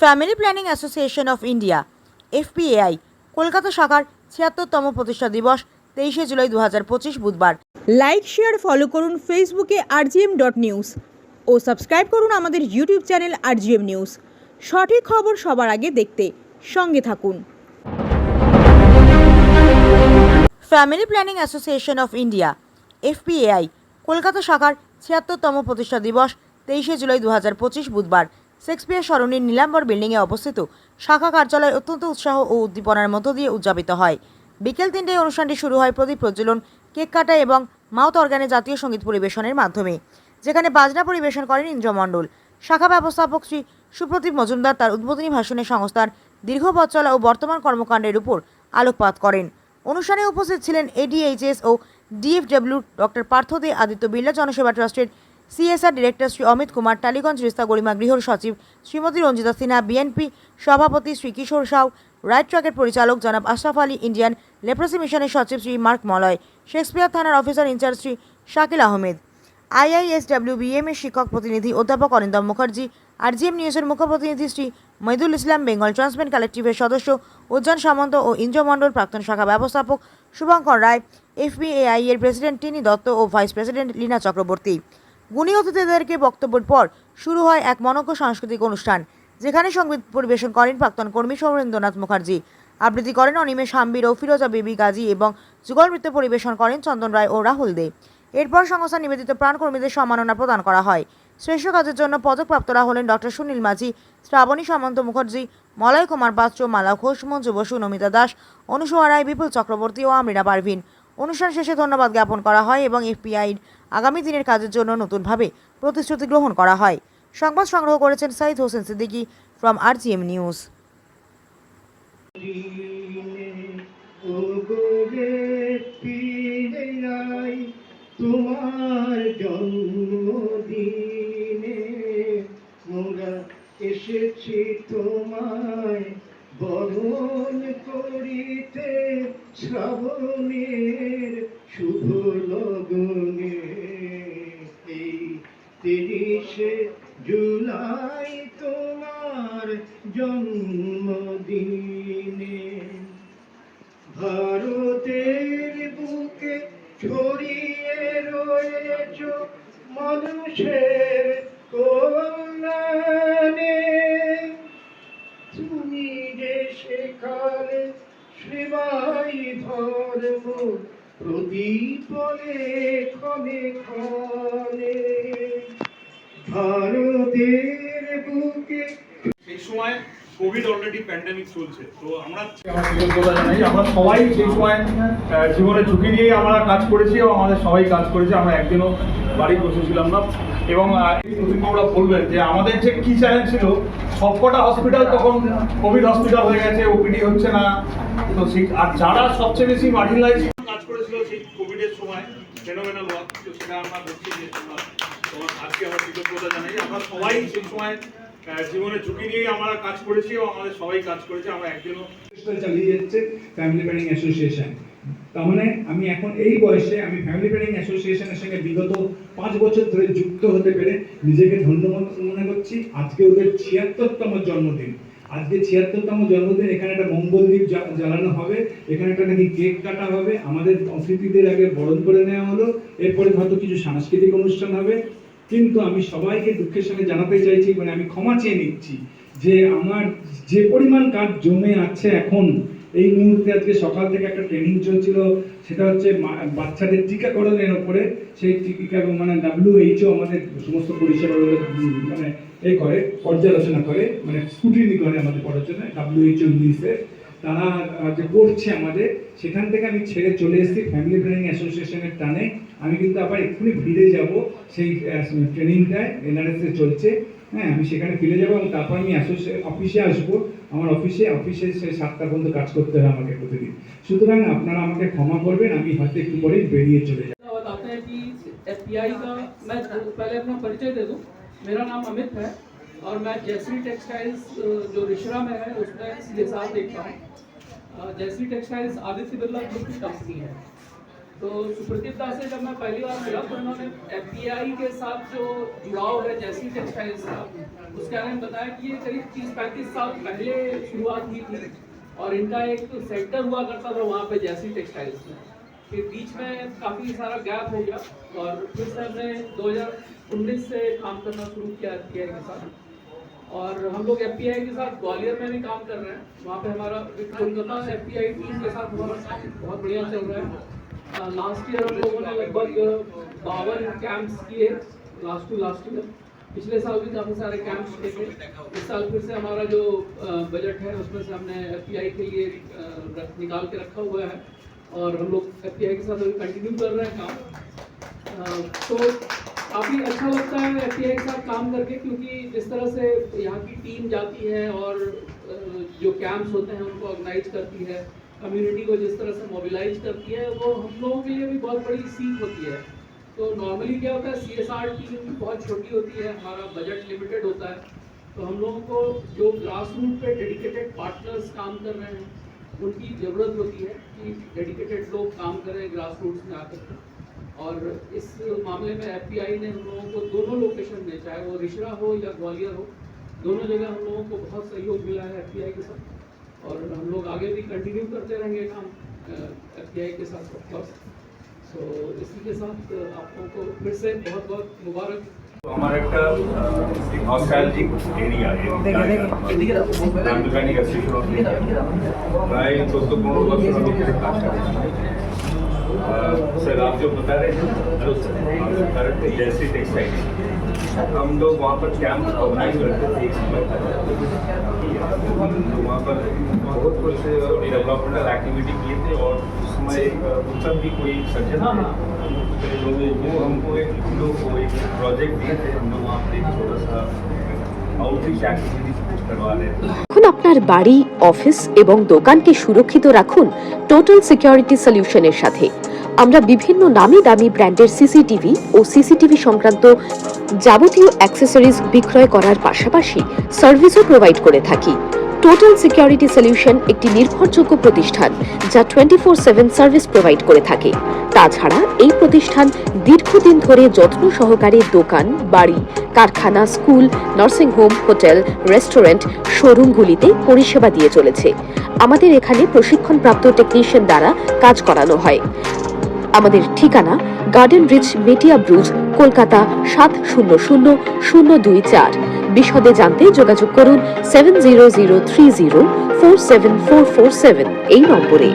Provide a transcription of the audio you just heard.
Family planning association of India FPAI Kolkata শাখার ৭৬তম প্রতিষ্ঠা দিবস ২৩শে জুলাই ২০২৫ বুধবার। লাইক শেয়ার ফলো করুন ফেসবুকে rgm.news ও সাবস্ক্রাইব করুন আমাদের ইউটিউব চ্যানেল rgm নিউজ। সঠিক খবর সবার আগে দেখতে সঙ্গে থাকুন। Family planning association of India FPAI Kolkata শাখার ৭৬তম প্রতিষ্ঠা দিবস ২৩শে জুলাই ২০২৫ বুধবার শেক্সপিয়ার সরণির নীলাম্বর বিল্ডিংয়ে অবস্থিত শাখা কার্যালয় অত্যন্ত উৎসাহ ও উদ্দীপনার মধ্য দিয়ে উদযাপিত হয়। বিকেল ৩টায় অনুষ্ঠানটি শুরু হয় প্রদীপ প্রজ্বলন, কেক কাটা এবং মাউথ অর্গানে জাতীয় সঙ্গীত পরিবেশনের মাধ্যমে, যেখানে বাজনা পরিবেশন করেন ইন্দ্র মণ্ডল। শাখা ব্যবস্থাপক শ্রী সুপ্রদীপ মজুমদার তার উদ্বোধনী ভাষণে সংস্থার দীর্ঘ পথ চলা ও বর্তমান কর্মকাণ্ডের উপর আলোকপাত করেন। অনুষ্ঠানে উপস্থিত ছিলেন এডিএইচএস ও ডিএফডব্লিউ ডক্টর পার্থ দে, আদিত্য বিড়লা জনসেবা ট্রাস্টের সিএসআর ডিরেক্টর শ্রী অমিত কুমার, টালিগঞ্জ রিস্তা গরিমা গৃহর সচিব শ্রীমতী রঞ্জিতা সিনহা, বিএনপি সভাপতি শ্রী কিশোর সাউ, রাইট ট্র্যাকের পরিচালক জনাব আশরাফ আলী, ইন্ডিয়ান লেপ্রসি মিশনের সচিব শ্রী মার্ক মলয়, শেক্সপিয়ার থানার officer in charge Shri Shakil Ahmed, IISWBM এর শিক্ষক প্রতিনিধি অধ্যাপক অরিন্দম মুখার্জি, RGM নিউজের মুখ্য প্রতিনিধি শ্রী মহিদুল ইসলাম, বেঙ্গল ট্রান্সমেন্ট কালেক্টিভের সদস্য উজ্জ্বল সামন্ত ও ইন্দ্র মণ্ডল, প্রাক্তন শাখা ব্যবস্থাপক শুভঙ্কর রায়, এফপিএআই এর প্রেসিডেন্ট টিনি দত্ত ও ভাইস প্রেসিডেন্ট লীনা চক্রবর্তী। গুণী অতিথিদেরকে বক্তব্যের পর শুরু হয় এক মনোজ্ঞ সাংস্কৃতিক অনুষ্ঠান, যেখানে সঙ্গীত পরিবেশন করেন প্রাক্তন কর্মী সৌরেন্দ্রনাথ মুখার্জি, আবৃত্তি করেন অনিমেষ হাম্বির ও ফিরোজা বিবি গাজী এবং যুগল নৃত্য পরিবেশন করেন চন্দন রায় ও রাহুল দে। এরপর সংস্থা নিবেদিত প্রাণকর্মীদের সম্মাননা প্রদান করা হয়। শ্রেষ্ঠ কাজের জন্য পদকপ্রাপ্তরা হলেন ডক্টর সুনীল মাঝি, শ্রাবণী সামন্ত মুখার্জি, মলয় কুমার পাত্র, মালা ঘোষ, মঞ্জু বসু, নমিতা দাস, অনুসুয়া রায়, বিপুল চক্রবর্তী ও আমরিনা পারভিন। অনুষ্ঠান শেষে ধন্যবাদ জ্ঞাপন করা হয় এবং এফপিআইর আগামী দিনের কাজের জন্য নতুনভাবে প্রতিশ্রুতি গ্রহণ করা হয়। সংবাদ সংগ্রহ করেছেন Saeed Hossain Siddiqui from RGM news. তোমার জন্মদিনে মোরা এসেছি তোমায় বরণ করিতে, শ্রাবণের শুভ লগনে। এই ৩০শে জুলাই তোমার জন্মদিনে ভারতের বুকে ছড়িয়ে রয়েছ মানুষের কল্যাণে। তুমি যে সেখানে সেবাই ধর্ম প্রদীপলে ক্ষণে ক্ষণে ভারতের বুকে। এই সময় কোভিড অলরেডি প্যান্ডেমিক চলছে, তো আমরা সবাই সেই সময় জীবনে ঝুঁকি নিয়েই আমরা কাজ করেছি এবং আমাদের সবাই কাজ করেছি। আমরা একদিনও বাড়ি বসেছিলাম না। এবং আমরা বলবেন যে আমাদের যে কি চ্যালেঞ্জ ছিল, সবকটা হসপিটাল তখন কোভিড হসপিটাল হয়ে গেছে, ওপিডি হচ্ছে না। তো সেই আর যারা সবচেয়ে বেশি মার্জিনালাইজ কাজ করেছিল সেই কোভিডের সময় ফেনোমেনাল ওয়ার্ক, তো সেটা আমরা দেখছি যে তোমার আজকে আমরা কৃতজ্ঞতা জানাই। আমরা সবাই সেই সময় জীবনে ঝুঁকি নিয়েই আমরা কাজ করেছি এবং আমাদের সবাই কাজ করেছে। আমরা একদিনও চালিয়ে যাচ্ছে ফ্যামিলি প্ল্যানিং অ্যাসোসিয়েশন। তার মানে আমি এখন এই বয়সে আমি ফ্যামিলি প্ল্যানিং অ্যাসোসিয়েশনের সঙ্গে বিগত ৫ বছর ধরে যুক্ত হতে পেরে নিজেকে ধন্য মনে করছি। আজকে ওদের ৭৬তম জন্মদিন। আজকে ৭৬তম জন্মদিন। এখানে একটা মঙ্গল দ্বীপ জ্বালানো হবে, এখানে একটা নাকি কেক কাটা হবে, আমাদের অতিথিদের আগে বরণ করে নেওয়া হলো, এরপরে হয়তো কিছু সাংস্কৃতিক অনুষ্ঠান হবে। কিন্তু আমি সবাইকে দুঃখের সঙ্গে জানাতে চাইছি, মানে আমি ক্ষমা চেয়ে নিচ্ছি যে আমার যে পরিমাণ কাজ জমে আছে এখন এই মুহূর্তে। আজকে সকাল থেকে একটা ট্রেনিং চলছিল, সেটা হচ্ছে বাচ্চাদের টিকাকরণের ওপরে। সেই টিকা মানে WHO আমাদের সমস্ত পরিষেবাগুলো মানে এই করে পর্যালোচনা করে, মানে স্কুটিনি করে আমাদের পড়াশোনায়। WHO ইংলিশে তারা যে করছে আমাদের, সেখান থেকে আমি ছেড়ে চলে এসেছি ফ্যামিলি প্ল্যানিং অ্যাসোসিয়েশনের টানে। আমি কিন্তু আবার এক্ষুনি ফিরে যাব সেই ট্রেনিংটায়, NRS চলছে। হ্যাঁ, আমি সেখানে ফিরে যাবো এবং তারপর আমি অফিসে আসবো। আমার অফিসে সে 7টা পর্যন্ত কাজ করতে হবে আমাকে প্রতিদিন। সুতরাং আপনারা আমাকে ক্ষমা করবেন, আমি হয়তো একটু পরেই বেরিয়ে চলে যাব। बताते हैं कि एफपीआई का मैं पहले अपना परिचय दे दूं। मेरा नाम अमित है और मैं जयश्री टेक्सटाइल्स जो रिश्रा में है उसमें CSR देखता हूँ। जयश्री टेक्सटाइल्स आदित्य बिरला ग्रुप की कंपनी है। तो सुप्रदीप दास से जब मैं पहली बार मिला तो इन्होंने एफपीआई के साथ जो जुड़ाव है जैसी टेक्सटाइल्स का, उसके बारे में बताया कि ये करीब 30-35 साल पहले शुरुआत हुई थी और इनका एक सेंटर हुआ करता था वहाँ पे जैसी टेक्सटाइल्स में। फिर बीच में काफ़ी सारा गैप हो गया और फिर से हमने 2019 से काम करना शुरू किया एफपीआई के साथ। और हम लोग एफपीआई के साथ ग्वालियर में भी काम कर रहे हैं, वहाँ पे हमारा कोलकाता एफपीआई टीम के साथ हमारा काम बहुत बढ़िया चल रहा है। लास्ट ईयर हम लोगों ने लगभग 52 कैंप्स किए, लास्ट ईयर। पिछले साल भी काफ़ी सारे कैंप्स किए थे। इस साल फिर से हमारा जो बजट है उसमें से हमने एफपीआई के लिए निकाल के रखा हुआ है और हम लोग एफपीआई के साथ अभी कंटिन्यू कर रहे हैं काम। तो काफ़ी अच्छा लगता है एफपीआई के साथ काम करके, क्योंकि जिस तरह से यहाँ की टीम जाती है और जो कैंप्स होते हैं उनको ऑर्गेनाइज करती है, कम्युनिटी को जिस तरह से मोबिलाइज करती है, वो हम लोगों के लिए भी बहुत बड़ी सीख होती है। तो नॉर्मली क्या होता है, सीएसआर टीम बहुत छोटी होती है, हमारा बजट लिमिटेड होता है, तो हम लोगों को जो ग्रास रूट पे डेडिकेटेड पार्टनर्स काम कर रहे हैं उनकी ज़रूरत होती है कि डेडिकेटेड लोग काम करें ग्रास रूट्स में आकर। और इस मामले में एफपीआई ने हम लोगों को दोनों लोकेशन में, चाहे वो रिश्रा हो या ग्वालियर हो, दोनों जगह हम लोगों को बहुत सहयोग मिला है एफपीआई के साथ और हम लोग आगे भी कंटिन्यू करते रहेंगे काम एफपीआई के साथ ऑफ कोर्स। तो इसी के साथ आप लोगों को फिर से बहुत बहुत मुबारक। তো আমার একটা নস্টালজিক এরিয়া ফ্যামিলি অ্যাসোসিয়েশন প্রায় 14-15 বছর আমি এখানে কাজ করেছি। सर आप जो बता रहे थे, हेलो सर, जैसी टेक्सटाइल हम लोग वहाँ पर कैंप ऑर्गेनाइज करते थे एक समय तक, तो वहाँ पर बहुत कुछ डेवलपमेंटल एक्टिविटी किए थे और उस समय एक उत्सव भी कोई सज्जन तो वो हमको एक प्रोजेक्ट दिए थे, हम लोग वहाँ पर एक छोटा सा आउटरीच एक्टिविटी करवा रहे थे। এখন আপনার বাড়ি, অফিস এবং দোকানকে সুরক্ষিত রাখুন টোটাল সিকিউরিটি সলিউশনের সাথে। আমরা বিভিন্ন নামি দামি ব্র্যান্ডের সিসিটিভি ও সিসিটিভি সংক্রান্ত যাবতীয় অ্যাক্সেসরিজ বিক্রয় করার পাশাপাশি সার্ভিসও প্রোভাইড করে থাকি। টোটাল সিকিউরিটি সলিউশন একটি নির্ভরযোগ্য প্রতিষ্ঠান যা 24/7 সার্ভিস প্রোভাইড করে থাকে। তাছাড়া এই প্রতিষ্ঠান দীর্ঘদিন ধরে যত্ন সহকারে দোকান, বাড়ি, কারখানা, school, nursing home, hotel, restaurant, শোরুমগুলিতে পরিষেবা দিয়ে চলেছে। আমাদের এখানে প্রশিক্ষণপ্রাপ্ত টেকনিশিয়ান দ্বারা কাজ করানো হয়। আমাদের ঠিকানা গার্ডেন রিচ, মেটিয়া ব্রুজ, কলকাতা 700024। বিশদে জানতে যোগাযোগ করুন 7003047447 এই নম্বরে।